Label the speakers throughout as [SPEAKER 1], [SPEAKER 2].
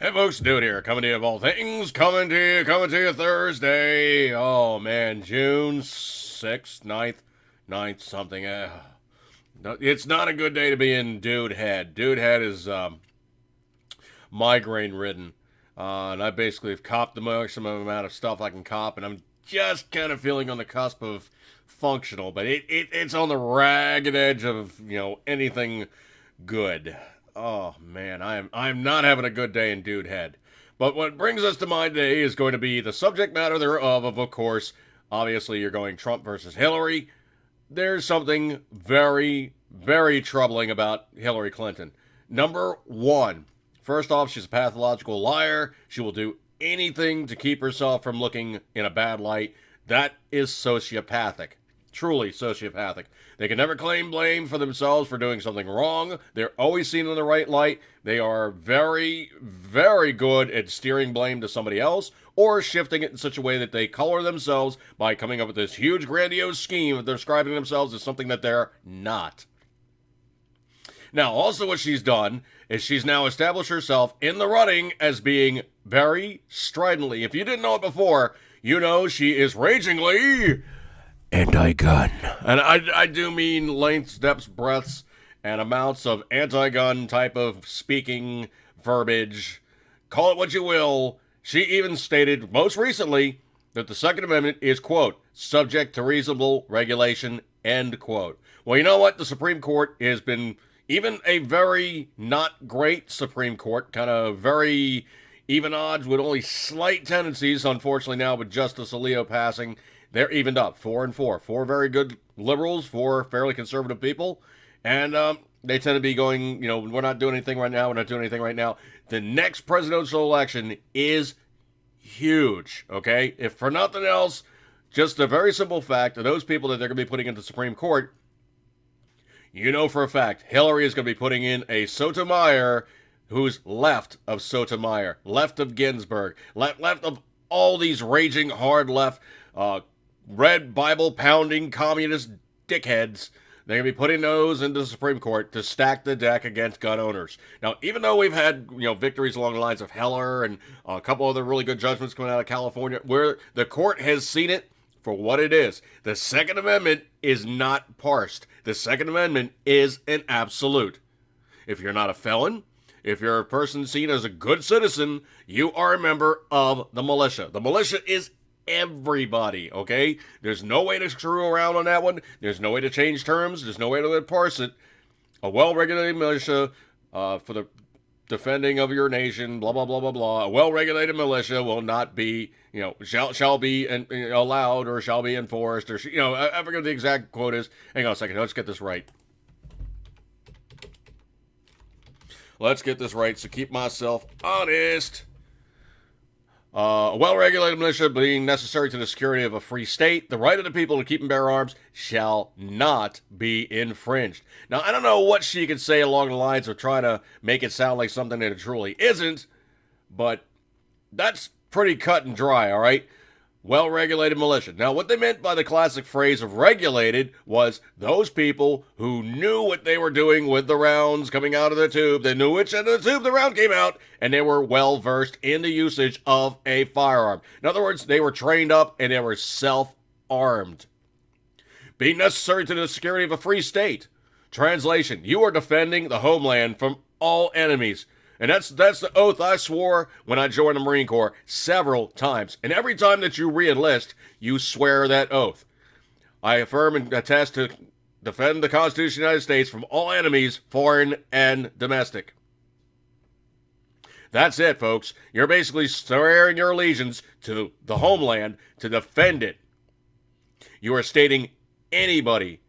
[SPEAKER 1] Hey folks, Dude here, coming to you of all things, coming to you Thursday. Oh man, June 6th, ninth something. No, it's not a good day to be in Dude Head. Dude Head is migraine ridden. And I basically have copped the maximum amount of stuff I can cop, and I'm just kind of feeling on the cusp of functional, but it's on the ragged edge of, anything good. Oh man, I'm not having a good day in Dude Head. But what brings us to my day is going to be the subject matter thereof, of course, obviously you're going Trump versus Hillary. There's something very, very troubling about Hillary Clinton. Number one, first off, she's a pathological liar. She will do anything to keep herself from looking in a bad light. That is sociopathic. Truly sociopathic. They can never claim blame for themselves for doing something wrong. They're always seen in the right light. They are very, very good at steering blame to somebody else or shifting it in such a way that they color themselves by coming up with this huge, grandiose scheme of describing themselves as something that they're not. Now, also what she's done is she's now established herself in the running as being very stridently. If you didn't know it before, you know she is ragingly anti-gun. And I do mean lengths, depths, breadths, and amounts of anti-gun type of speaking verbiage. Call it what you will. She even stated most recently that the Second Amendment is, quote, subject to reasonable regulation, end quote. Well, you know what? The Supreme Court has been, even a very not great Supreme Court, kind of very even odds with only slight tendencies, unfortunately now with Justice Alito passing, they're evened up, 4-4. Four very good liberals, four fairly conservative people, and they tend to be going, we're not doing anything right now, The next presidential election is huge, okay? If for nothing else, just a very simple fact that those people that they're going to be putting into the Supreme Court, you know for a fact, Hillary is going to be putting in a Sotomayor who's left of Sotomayor, left of Ginsburg, left of all these raging hard left, red Bible pounding communist dickheads. They're going to be putting those into the Supreme Court to stack the deck against gun owners. Now, even though we've had, victories along the lines of Heller and a couple other really good judgments coming out of California, where the court has seen it for what it is. The Second Amendment is not parsed. The Second Amendment is an absolute. If you're not a felon, if you're a person seen as a good citizen, you are a member of the militia. The militia is everybody, okay? There's no way to screw around on that one. There's no way to change terms. There's no way to parse it. A well-regulated militia for the defending of your nation, blah, blah, blah, blah, blah. A well-regulated militia will not be, shall be allowed or shall be enforced or, I forget what the exact quote is. Hang on a second. Let's get this right. So keep myself honest. A well-regulated militia being necessary to the security of a free state, the right of the people to keep and bear arms shall not be infringed. Now, I don't know what she could say along the lines of trying to make it sound like something that it truly isn't, but that's pretty cut and dry, all right? Well-regulated militia. Now, what they meant by the classic phrase of regulated was those people who knew what they were doing with the rounds coming out of the tube. They knew which end of the tube the round came out, and they were well-versed in the usage of a firearm. In other words, they were trained up and they were self-armed. Being necessary to the security of a free state. Translation, you are defending the homeland from all enemies. And that's the oath I swore when I joined the Marine Corps several times. And every time that you re-enlist, you swear that oath. I affirm and attest to defend the Constitution of the United States from all enemies, foreign and domestic. That's it, folks. You're basically swearing your allegiance to the homeland to defend it. You are stating anybody,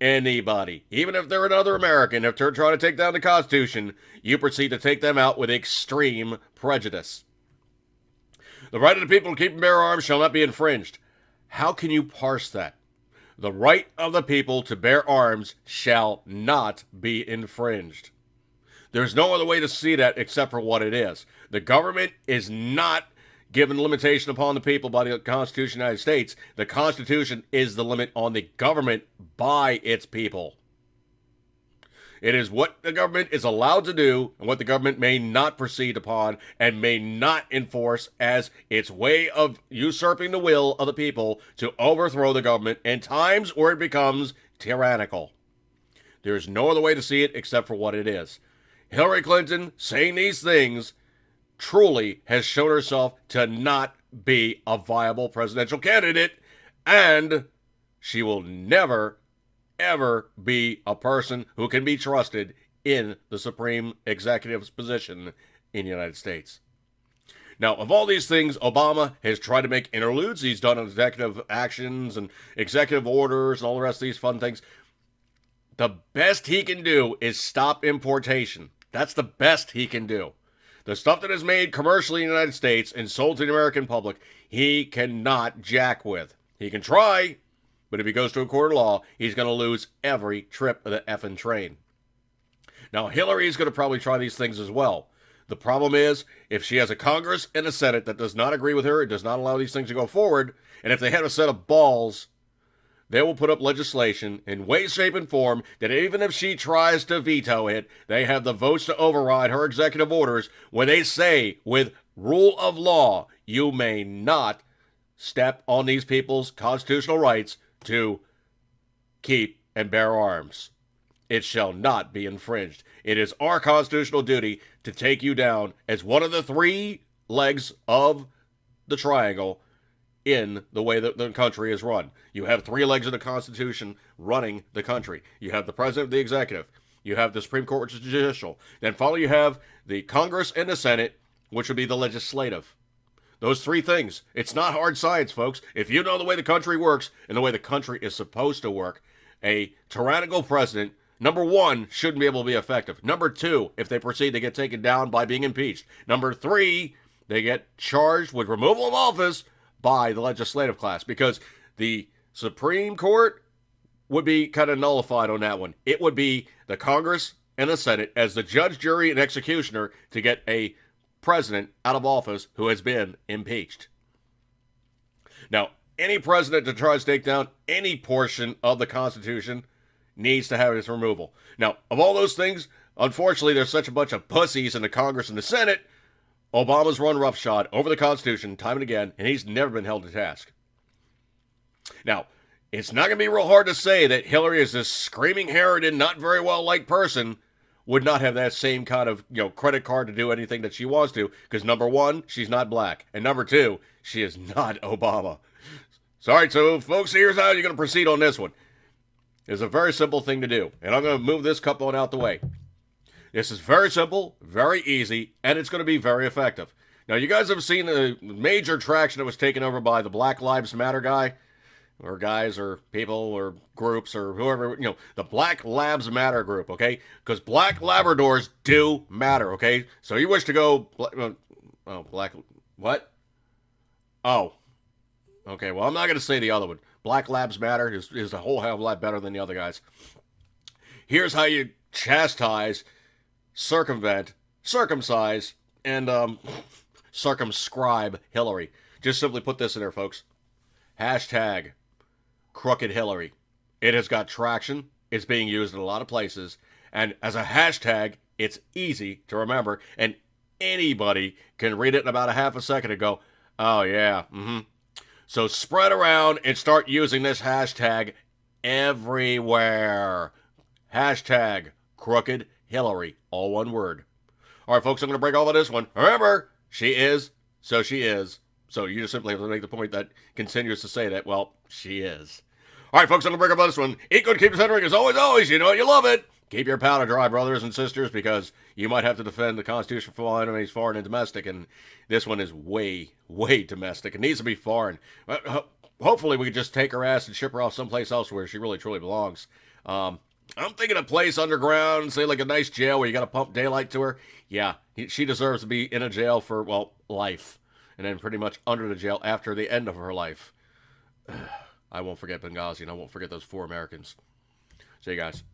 [SPEAKER 1] even if they're another American, if they're trying to take down the Constitution, you proceed to take them out with extreme prejudice. The right of the people to keep and bear arms shall not be infringed. How can you parse that? The right of the people to bear arms shall not be infringed. There's no other way to see that except for what it is. The government is not given limitation upon the people by the Constitution of the United States. The Constitution is the limit on the government by its people. It is what the government is allowed to do and what the government may not proceed upon and may not enforce as its way of usurping the will of the people to overthrow the government in times where it becomes tyrannical. There's no other way to see it except for what it is. Hillary Clinton saying these things truly has shown herself to not be a viable presidential candidate, and she will never, ever be a person who can be trusted in the Supreme Executive's position in the United States. Now, of all these things, Obama has tried to make interludes. He's done executive actions and executive orders and all the rest of these fun things. The best he can do is stop importation. That's the best he can do. The stuff that is made commercially in the United States and sold to the American public, he cannot jack with. He can try, but if he goes to a court of law, he's going to lose every trip of the effing train. Now, Hillary is going to probably try these things as well. The problem is, if she has a Congress and a Senate that does not agree with her, it does not allow these things to go forward, and if they have a set of balls, they will put up legislation in way, shape, and form that even if she tries to veto it, they have the votes to override her executive orders when they say, with rule of law, you may not step on these people's constitutional rights to keep and bear arms. It shall not be infringed. It is our constitutional duty to take you down as one of the three legs of the triangle in the way that the country is run. You have three legs of the Constitution running the country. You have the president, the executive. You have the Supreme Court, which is judicial. Then finally you have the Congress and the Senate, which would be the legislative. Those three things. It's not hard science, folks. If you know the way the country works and the way the country is supposed to work, a tyrannical president, number one, shouldn't be able to be effective. Number two, if they proceed, they get taken down by being impeached. Number three, they get charged with removal of office by the legislative class, because the Supreme Court would be kind of nullified on that one. It would be the Congress and the Senate as the judge, jury, and executioner to get a president out of office who has been impeached. Now, any president that tries to take down any portion of the Constitution needs to have its removal. Now, of all those things, unfortunately, there's such a bunch of pussies in the Congress and the Senate. Obama's run roughshod over the Constitution time and again, and he's never been held to task. Now, it's not going to be real hard to say that Hillary is this screaming Harridan, not very well-liked person, would not have that same kind of, credit card to do anything that she wants to, because number one, she's not black, and number two, she is not Obama. Sorry, so folks, here's how you're going to proceed on this one. It's a very simple thing to do, and I'm going to move this couple on out the way. This is very simple, very easy, and it's going to be very effective. Now, you guys have seen the major traction that was taken over by the Black Lives Matter guy, or guys, or people, or groups, or whoever, the Black Lives Matter group, okay? Because black Labradors do matter, okay? So you wish to go, what? Oh, okay, well, I'm not going to say the other one. Black Lives Matter is a whole hell of a lot better than the other guys. Here's how you chastise, circumvent, circumcise, and circumscribe Hillary. Just simply put this in there, folks. Hashtag CrookedHillary. It has got traction. It's being used in a lot of places. And as a hashtag, it's easy to remember. And anybody can read it in about a half a second and go, oh yeah, So spread around and start using this hashtag everywhere. Hashtag CrookedHillary. All one word. All right, folks, I'm going to break all of this one. Remember, she is, so she is. So you just simply have to make the point that continues to say that, well, she is. All right, folks, I'm going to break up this one. Eat good, keep centering. As always, you know it, you love it. Keep your powder dry, brothers and sisters, because you might have to defend the Constitution from all enemies, foreign and domestic, and this one is way, way domestic. It needs to be foreign. Hopefully, we can just take her ass and ship her off someplace else where she really, truly belongs. I'm thinking a place underground, say like a nice jail where you got to pump daylight to her. Yeah, she deserves to be in a jail for, well, life. And then pretty much under the jail after the end of her life. I won't forget Benghazi, and I won't forget those 4 Americans. See you guys.